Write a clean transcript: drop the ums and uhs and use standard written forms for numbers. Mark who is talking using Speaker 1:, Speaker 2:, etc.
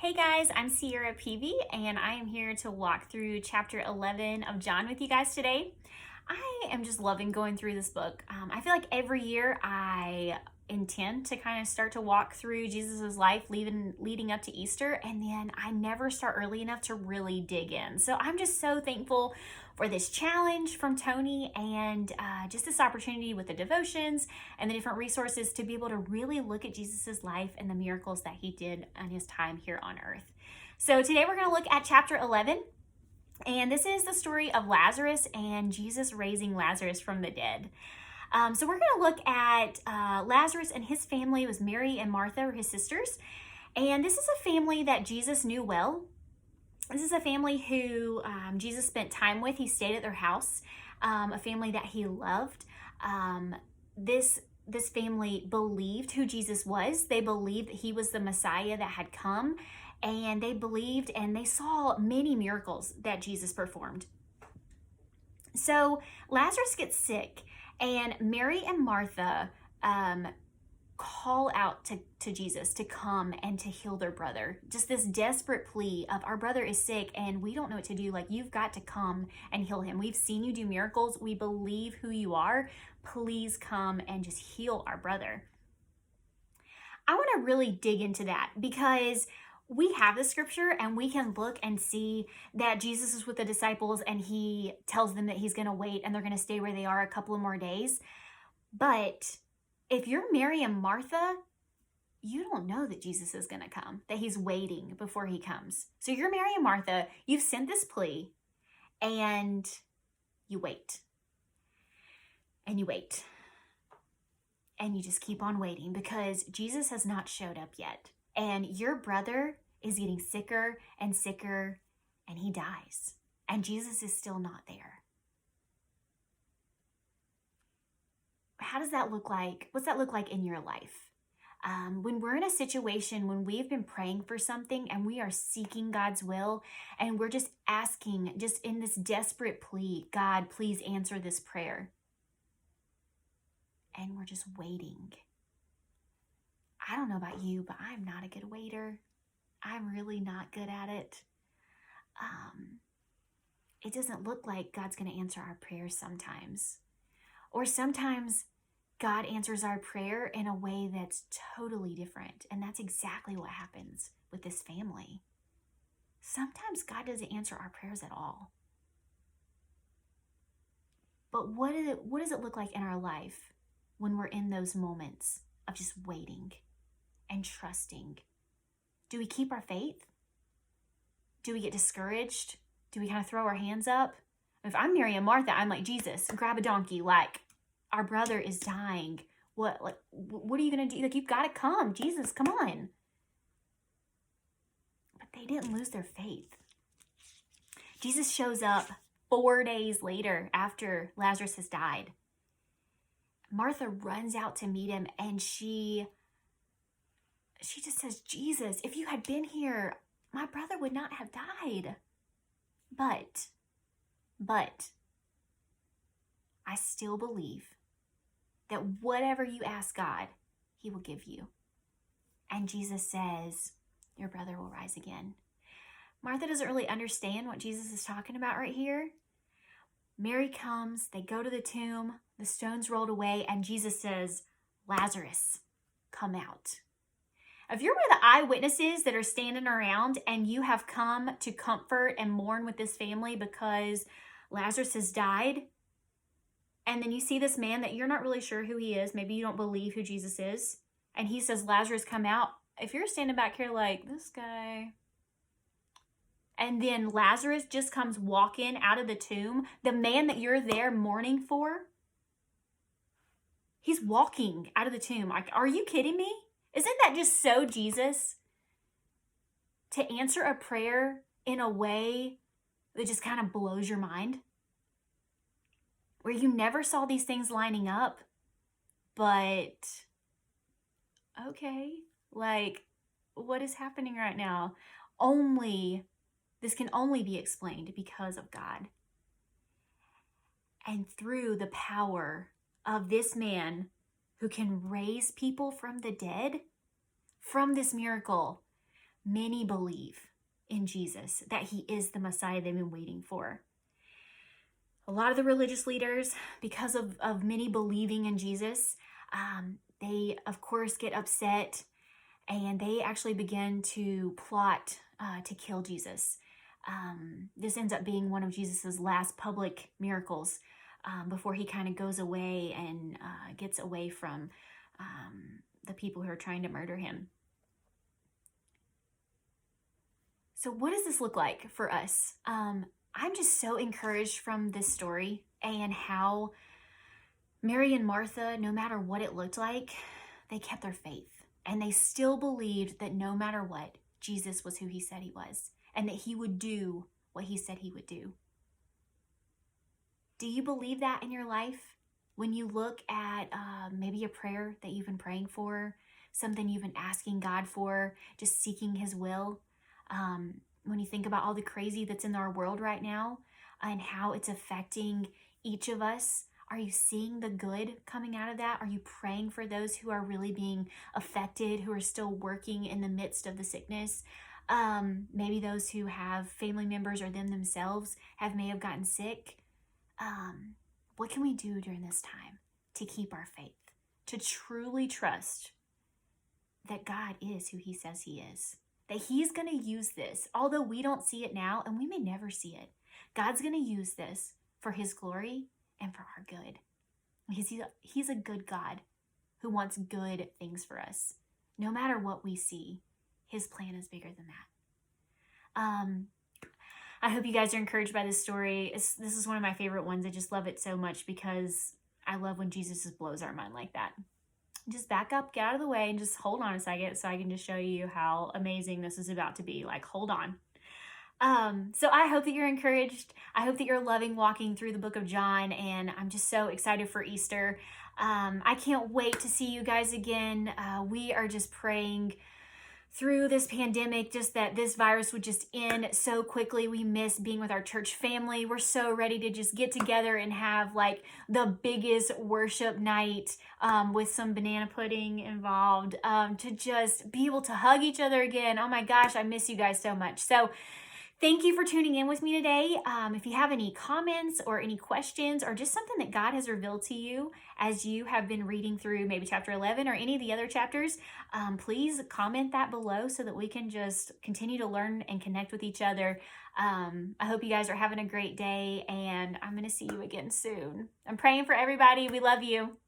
Speaker 1: Hey guys, I'm Sierra Peavy, and I am here to walk through chapter 11 of John with you guys today. I am just loving going through this book. I feel like every year I intend to kind of start to walk through Jesus's life leading up to Easter, and then I never start early enough to really dig in. So I'm just so thankful for this challenge from Tony and just this opportunity with the devotions and the different resources to be able to really look at Jesus's life and the miracles that he did in his time here on earth. So today we're going to look at chapter 11. And this is the story of Lazarus and Jesus raising Lazarus from the dead. So we're going to look at Lazarus and his family. It was Mary and Martha, or his sisters. And this is a family that Jesus knew well. This is a family who Jesus spent time with. He stayed at their house, a family that he loved. This family believed who Jesus was. They believed that he was the Messiah that had come. And they believed and they saw many miracles that Jesus performed. So Lazarus gets sick, and Mary and Martha call out to Jesus to come and to heal their brother. Just this desperate plea of, our brother is sick and we don't know what to do. Like, you've got to come and heal him. We've seen you do miracles. We believe who you are. Please come and just heal our brother. I want to really dig into that because we have the scripture and we can look and see that Jesus is with the disciples and he tells them that he's going to wait and they're going to stay where they are a couple of more days. But if you're Mary and Martha, you don't know that Jesus is going to come, that he's waiting before he comes. So you're Mary and Martha, you've sent this plea, and you wait. And you wait. And you just keep on waiting because Jesus has not showed up yet. And your brother is getting sicker and sicker, and he dies. And Jesus is still not there. How does that look like? What's that look like in your life? When we're in a situation, when we've been praying for something and we are seeking God's will, and we're just asking, just in this desperate plea, God, please answer this prayer. And we're just waiting. I don't know about you, but I'm not a good waiter. I'm really not good at it. It doesn't look like God's going to answer our prayers sometimes. Or sometimes God answers our prayer in a way that's totally different. And that's exactly what happens with this family. Sometimes God doesn't answer our prayers at all. But what does it look like in our life when we're in those moments of just waiting and trusting? Do we keep our faith? Do we get discouraged? Do we kind of throw our hands up? If I'm Mary and Martha, I'm like, Jesus, grab a donkey. Like, our brother is dying. What are you going to do? Like, you've got to come. Jesus, come on. But they didn't lose their faith. Jesus shows up 4 days later after Lazarus has died. Martha runs out to meet him, and she just says, Jesus, if you had been here, my brother would not have died. But I still believe that whatever you ask God, he will give you. And Jesus says, your brother will rise again. Martha doesn't really understand what Jesus is talking about right here. Mary comes, they go to the tomb, the stone's rolled away, and Jesus says, Lazarus, come out. If you're one of the eyewitnesses that are standing around and you have come to comfort and mourn with this family because Lazarus has died, and then you see this man that you're not really sure who he is, maybe you don't believe who Jesus is, and he says, Lazarus, come out. If you're standing back here like, this guy, and then Lazarus just comes walking out of the tomb, the man that you're there mourning for, he's walking out of the tomb. Like, are you kidding me? Isn't that just so Jesus? To answer a prayer in a way that just kind of blows your mind. Where you never saw these things lining up, but okay, like, what is happening right now? This can only be explained because of God. And through the power of this man who can raise people from the dead, from this miracle, Many believe in Jesus, that he is the Messiah they've been waiting for. A lot of the religious leaders, because of many believing in Jesus, they, of course, get upset, and they actually begin to plot to kill Jesus. This ends up being one of Jesus's last public miracles before he kind of goes away and gets away from the people who are trying to murder him. So what does this look like for us? I'm just so encouraged from this story and how Mary and Martha, no matter what it looked like, they kept their faith. And they still believed that no matter what, Jesus was who he said he was, and that he would do what he said he would do. Do you believe that in your life? When you look at maybe a prayer that you've been praying for, something you've been asking God for, just seeking his will, when you think about all the crazy that's in our world right now and how it's affecting each of us, are you seeing the good coming out of that? Are you praying for those who are really being affected, who are still working in the midst of the sickness? Maybe those who have family members or them themselves may have gotten sick. What can we do during this time to keep our faith, to truly trust that God is who he says he is? That he's going to use this, although we don't see it now and we may never see it. God's going to use this for his glory and for our good. Because he's a good God who wants good things for us. No matter what we see, his plan is bigger than that. I hope you guys are encouraged by this story. This is one of my favorite ones. I just love it so much because I love when Jesus just blows our mind like that. Just back up, get out of the way, and just hold on a second so I can just show you how amazing this is about to be. Like, hold on. So I hope that you're encouraged. I hope that you're loving walking through the book of John, and I'm just so excited for Easter. I can't wait to see you guys again. We are just praying through this pandemic, just that this virus would just end so quickly. We miss being with our church family. We're so ready to just get together and have like the biggest worship night with some banana pudding involved, to just be able to hug each other again. Oh my gosh, I miss you guys so much. So thank you for tuning in with me today. If you have any comments or any questions or just something that God has revealed to you as you have been reading through maybe chapter 11 or any of the other chapters, please comment that below so that we can just continue to learn and connect with each other. I hope you guys are having a great day, and I'm going to see you again soon. I'm praying for everybody. We love you.